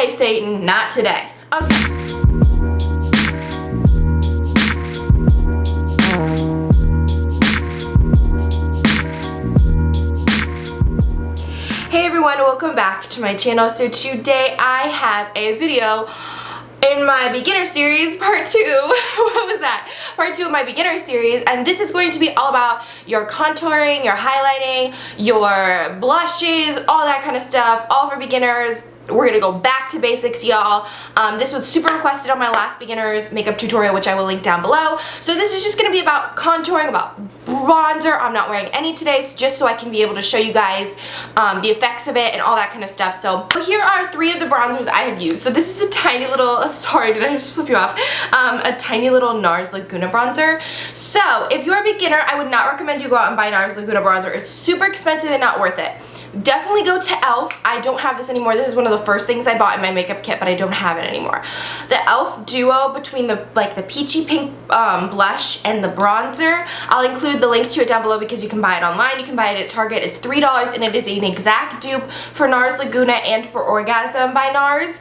way, Satan, not today. Okay. Hey everyone, welcome back to my channel. So today I have a video in my beginner series, part 2. What was that? Part 2 of my beginner series, and this is going to be all about your contouring, your highlighting, your blushes, all that kind of stuff, all for beginners. We're gonna go back to basics, y'all. This was super requested on my last beginner's makeup tutorial, which I will link down below. So this is just gonna be about contouring, about bronzer. I'm not wearing any today, just so I can be able to show you guys the effects of it and all that kind of stuff. So here are 3 of the bronzers I have used. So this is a tiny little, sorry, did I just flip you off? A tiny little NARS Laguna bronzer. So if you're a beginner, I would not recommend you go out and buy NARS Laguna bronzer. It's super expensive and not worth it. Definitely go to e.l.f. I don't have this anymore. This is one of the first things I bought in my makeup kit, but I don't have it anymore. The e.l.f. duo between the peachy pink blush and the bronzer. I'll include the link to it down below because you can buy it online. You can buy it at Target. It's $3 and it is an exact dupe for NARS Laguna and for Orgasm by NARS.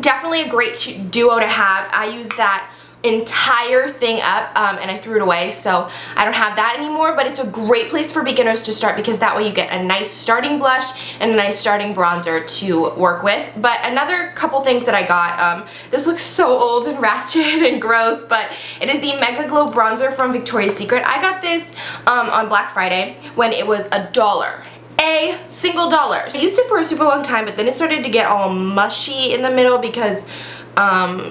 Definitely a great duo to have. I use that entire thing up and I threw it away, so I don't have that anymore, but it's a great place for beginners to start because that way you get a nice starting blush and a nice starting bronzer to work with. But another couple things that I got, this looks so old and ratchet and gross, but it is the Mega Glow bronzer from Victoria's Secret. I got this on Black Friday when it was $1. A single dollar. I used it for a super long time, but then it started to get all mushy in the middle because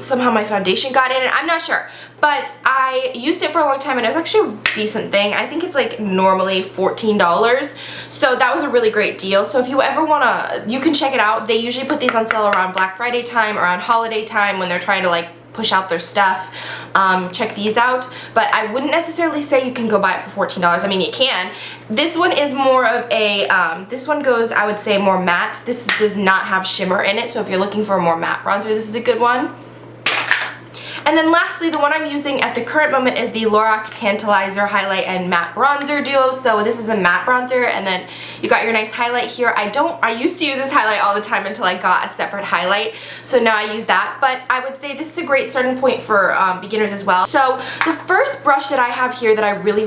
somehow my foundation got in it. I'm not sure, but I used it for a long time and it was actually a decent thing. I think it's like normally $14, so that was a really great deal. So if you ever wanna, you can check it out. They usually put these on sale around Black Friday time, around holiday time when they're trying to like push out their stuff. Check these out, but I wouldn't necessarily say you can go buy it for $14. I mean, you can. This one is more of a, this one goes, I would say, more matte. This does not have shimmer in it, so if you're looking for a more matte bronzer, this is a good one. And then lastly, the one I'm using at the current moment is the Lorac Tantilizer Highlight and Matte Bronzer Duo. So this is a matte bronzer, and then you got your nice highlight here. I used to use this highlight all the time until I got a separate highlight, so now I use that. But I would say this is a great starting point for beginners as well. So the first brush that I have here that I really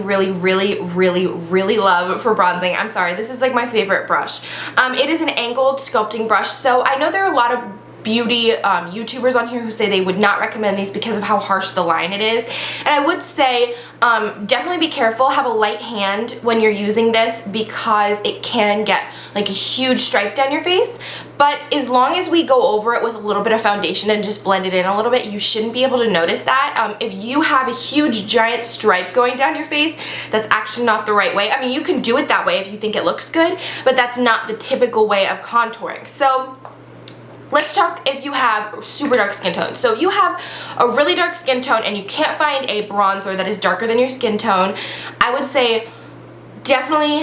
love for bronzing, I'm sorry, this is like my favorite brush. It is an angled sculpting brush. So I know there are a lot of beauty YouTubers on here who say they would not recommend these because of how harsh the line it is, and I would say definitely be careful, have a light hand when you're using this because it can get like a huge stripe down your face, but as long as we go over it with a little bit of foundation and just blend it in a little bit, you shouldn't be able to notice that. If you have a huge giant stripe going down your face, that's actually not the right way. I mean, you can do it that way if you think it looks good, but that's not the typical way of contouring. So let's talk if you have super dark skin tone. So if you have a really dark skin tone and you can't find a bronzer that is darker than your skin tone, I would say definitely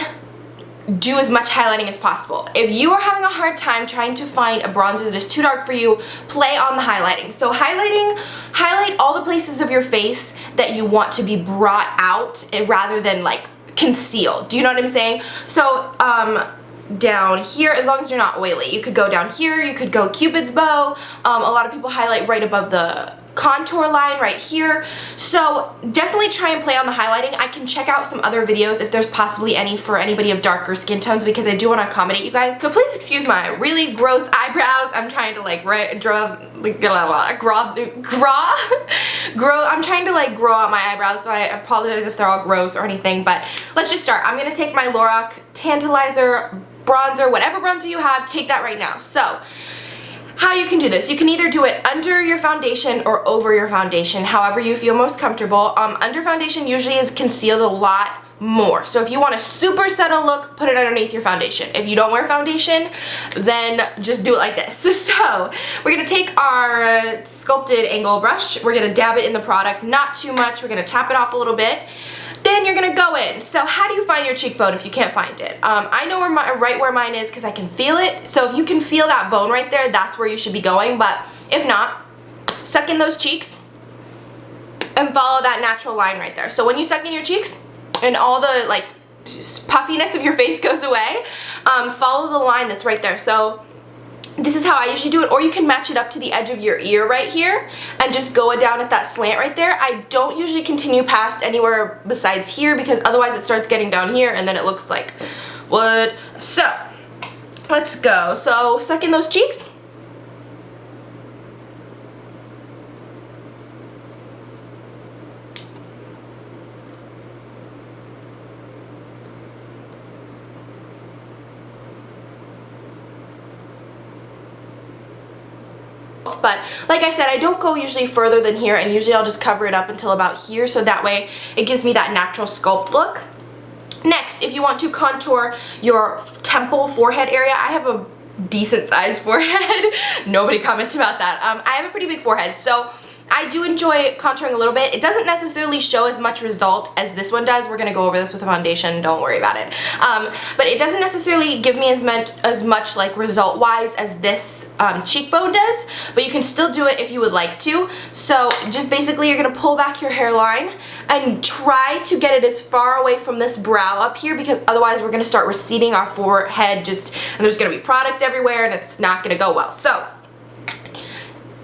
do as much highlighting as possible. If you are having a hard time trying to find a bronzer that is too dark for you, play on the highlighting. So highlight all the places of your face that you want to be brought out rather than like concealed. Do you know what I'm saying? So down here, as long as you're not oily. You could go down here, you could go Cupid's bow. A lot of people highlight right above the contour line right here. So definitely try and play on the highlighting. I can check out some other videos if there's possibly any for anybody of darker skin tones because I do want to accommodate you guys. So please excuse my really gross eyebrows. I'm trying to like I'm trying to like grow out my eyebrows, so I apologize if they're all gross or anything, but let's just start. I'm gonna take my Lorac Tantilizer bronzer, whatever bronzer you have, take that right now. So how you can do this, you can either do it under your foundation or over your foundation, however you feel most comfortable. Under foundation usually is concealed a lot more, so if you want a super subtle look, put it underneath your foundation. If you don't wear foundation, then just do it like this. So we're gonna take our sculpted angle brush, we're gonna dab it in the product, not too much, we're gonna tap it off a little bit. Then you're gonna go in. So how do you find your cheekbone if you can't find it? I know right where mine is because I can feel it. So if you can feel that bone right there, that's where you should be going. But if not, suck in those cheeks and follow that natural line right there. So when you suck in your cheeks and all the like puffiness of your face goes away, follow the line that's right there. So this is how I usually do it, or you can match it up to the edge of your ear right here and just go down at that slant right there. I don't usually continue past anywhere besides here because otherwise it starts getting down here and then it looks like what? So let's go. So suck in those cheeks. But like I said, I don't go usually further than here, and usually I'll just cover it up until about here, so that way it gives me that natural sculpt look. Next, if you want to contour your temple forehead area, I have a decent sized forehead. Nobody commented about that. I have a pretty big forehead, so I do enjoy contouring a little bit. It doesn't necessarily show as much result as this one does. We're gonna go over this with a foundation, don't worry about it. But it doesn't necessarily give me as much like result wise as this cheekbone does, but you can still do it if you would like to. So just basically you're gonna pull back your hairline and try to get it as far away from this brow up here, because otherwise we're gonna start receding our forehead and there's gonna be product everywhere and it's not gonna go well. So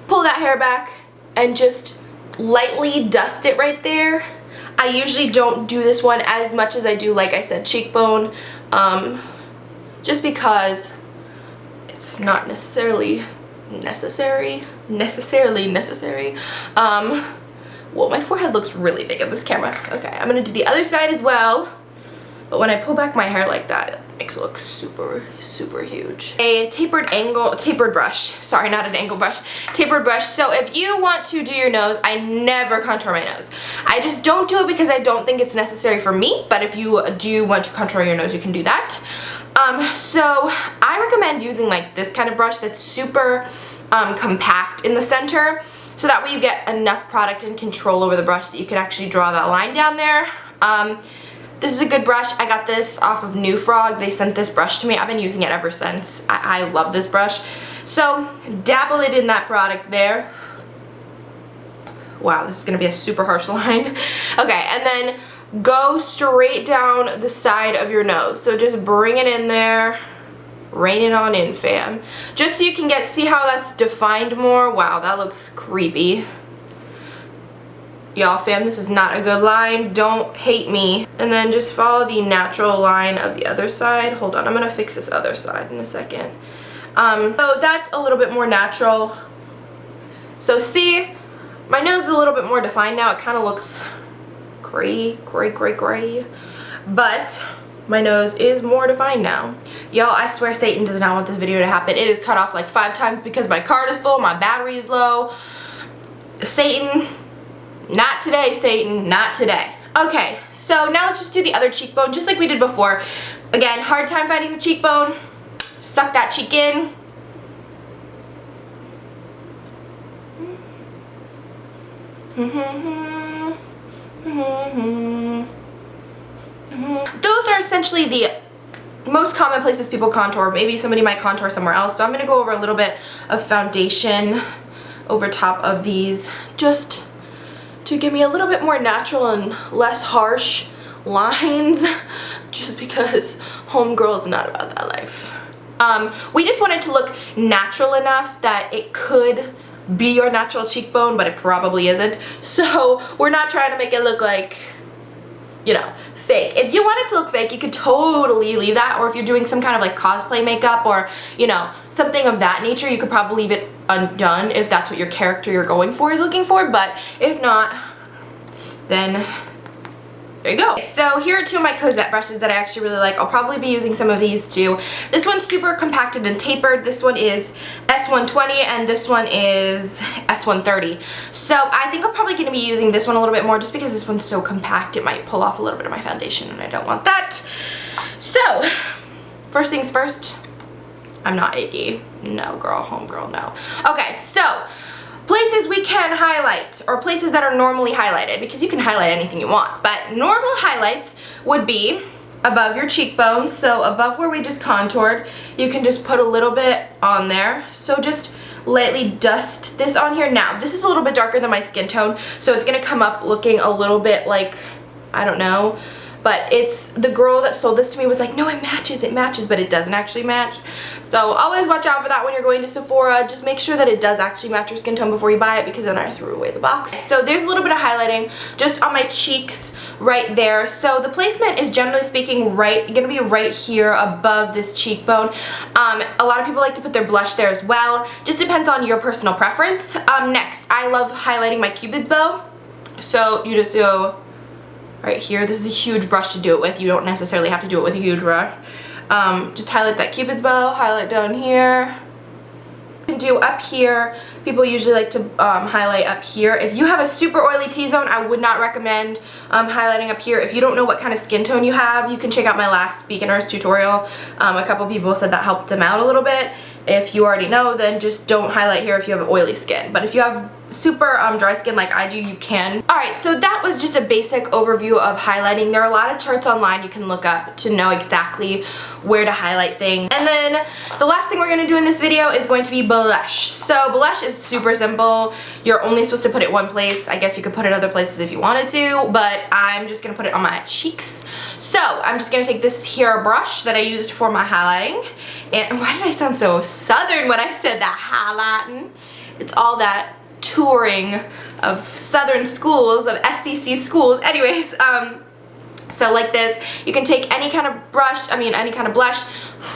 pull that hair back and just lightly dust it right there. I usually don't do this one as much as I do, like I said, cheekbone, just because it's not necessarily necessary. Well, my forehead looks really big in this camera. Okay, I'm gonna do the other side as well, but when I pull back my hair like that, it makes it look super, super huge. A tapered brush. Sorry, not an angle brush. Tapered brush. So if you want to do your nose, I never contour my nose. I just don't do it because I don't think it's necessary for me, but if you do want to contour your nose, you can do that. So I recommend using like this kind of brush that's super compact in the center, so that way you get enough product and control over the brush that you can actually draw that line down there. This is a good brush. I got this off of New Frog. They sent this brush to me. I've been using it ever since. I love this brush. So dabble it in that product there. Wow, this is gonna be a super harsh line. Okay, and then go straight down the side of your nose. So just bring it in there. Rain it on in, fam. Just so you can see how that's defined more. Wow, that looks creepy. Y'all, fam, this is not a good line. Don't hate me. And then just follow the natural line of the other side. Hold on, I'm gonna fix this other side in a second. So that's a little bit more natural. So see, my nose is a little bit more defined now. It kind of looks gray. But my nose is more defined now. Yo, I swear Satan does not want this video to happen. It is cut off like 5 times because my card is full, my battery is low. Satan, not today, Satan, not today. Okay, so now let's just do the other cheekbone just like we did before. Again, hard time finding the cheekbone. Suck that cheek in. Those are essentially the most common places people contour. Maybe somebody might contour somewhere else. So I'm going to go over a little bit of foundation over top of these just to give me a little bit more natural and less harsh lines, just because homegirl is not about that life. We just wanted to look natural enough that it could be your natural cheekbone, but it probably isn't. So we're not trying to make it look like, you know, fake. If you want it to look fake, you could totally leave that, or if you're doing some kind of like cosplay makeup or, you know, something of that nature, you could probably leave it undone if that's what your character you're going for is looking for, but if not, then there you go. So here are 2 of my Cosette brushes that I actually really like. I'll probably be using some of these too. This one's super compacted and tapered. This one is S120 and this one is S130. So I think I'm probably going to be using this one a little bit more just because this one's so compact it might pull off a little bit of my foundation and I don't want that. So first things first, I'm not Iggy. No girl, homegirl, no. Okay, so places we can highlight, or places that are normally highlighted, because you can highlight anything you want, but normal highlights would be above your cheekbones. So above where we just contoured, you can just put a little bit on there. So just lightly dust this on here. Now, this is a little bit darker than my skin tone, so it's gonna come up looking a little bit like, I don't know, but it's, the girl that sold this to me was like, no, it matches, but it doesn't actually match. So always watch out for that when you're going to Sephora. Just make sure that it does actually match your skin tone before you buy it, because then I threw away the box. So there's a little bit of highlighting just on my cheeks right there. So the placement is generally speaking gonna be right here above this cheekbone. A lot of people like to put their blush there as well. Just depends on your personal preference. Next, I love highlighting my Cupid's bow. So you just go right here. This is a huge brush to do it with. You don't necessarily have to do it with a huge brush. Just highlight that Cupid's bow, highlight down here. You can do up here. People usually like to highlight up here. If you have a super oily T-zone, I would not recommend highlighting up here. If you don't know what kind of skin tone you have, you can check out my last beginner's tutorial. A couple people said that helped them out a little bit. If you already know, then just don't highlight here if you have oily skin. But if you have super dry skin like I do, you can. Alright, so that was just a basic overview of highlighting. There are a lot of charts online you can look up to know exactly where to highlight things. And then the last thing we're going to do in this video is going to be blush. So blush is super simple. You're only supposed to put it one place. I guess you could put it other places if you wanted to, but I'm just going to put it on my cheeks. So I'm just going to take this here brush that I used for my highlighting. And why did I sound so southern when I said that highlighting? It's all that touring of southern schools, of SCC schools. Anyways, so like this, you can take any kind of brush, any kind of blush,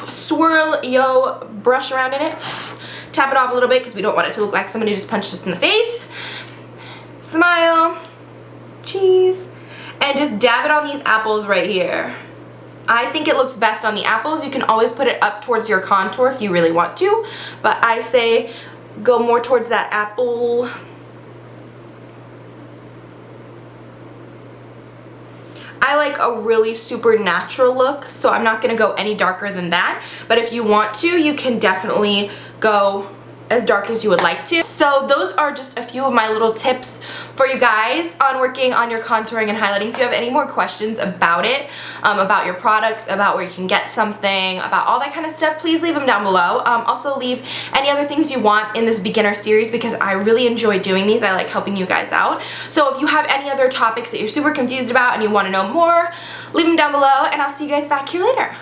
swirl your brush around in it, tap it off a little bit because we don't want it to look like somebody just punched us in the face. Smile, cheese, and just dab it on these apples right here. I think it looks best on the apples. You can always put it up towards your contour if you really want to, but I say go more towards that apple. I like a really super natural look, so I'm not gonna go any darker than that, but if you want to, you can definitely go as dark as you would like to. So those are just a few of my little tips for you guys on working on your contouring and highlighting. If you have any more questions about it, about your products, about where you can get something, about all that kind of stuff, please leave them down below. Also leave any other things you want in this beginner series, because I really enjoy doing these. I like helping you guys out. So if you have any other topics that you're super confused about and you want to know more, leave them down below, and I'll see you guys back here later.